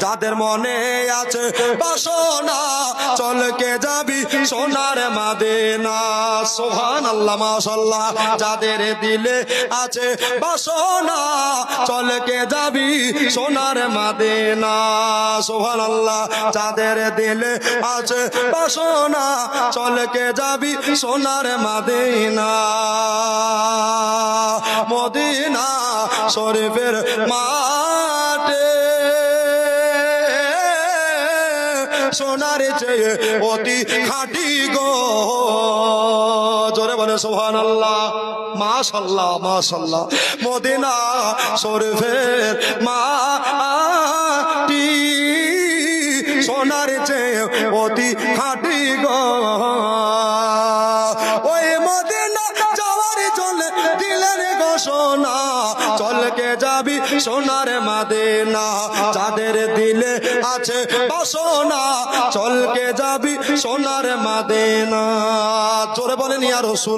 যাদের মনে আছে বাসনা চলকে যাবি সোনার মদিনা। সুবহানাল্লাহ মাশাআল্লাহ। যাদের দিলে আছে বাসনা চলকে যাবি সোনার মদিনা। সুবহানাল্লাহ। যাদের দিলে আছে বাসনা চলকে যাবি সোনার মদিনা। মদিনা শরীফের মাঠে সোনার চেয়ে অতি খাঁটি গো। জোরে বলে সুবহানাল্লাহ মাশাআল্লাহ মাশাআল্লাহ। মদিনা শরীফের মাটি সোনার চেয়ে অতি খাঁটি গো। ওই মদিনা যাওয়ার জন্য দিলেন ঘোষণা চলকে যাবি সোনার মদিনা। যাদের দিলে আছে বাসনা চলকে যাবি সোনার মদিনা। জোরে বলেন ইয়া রাসূল।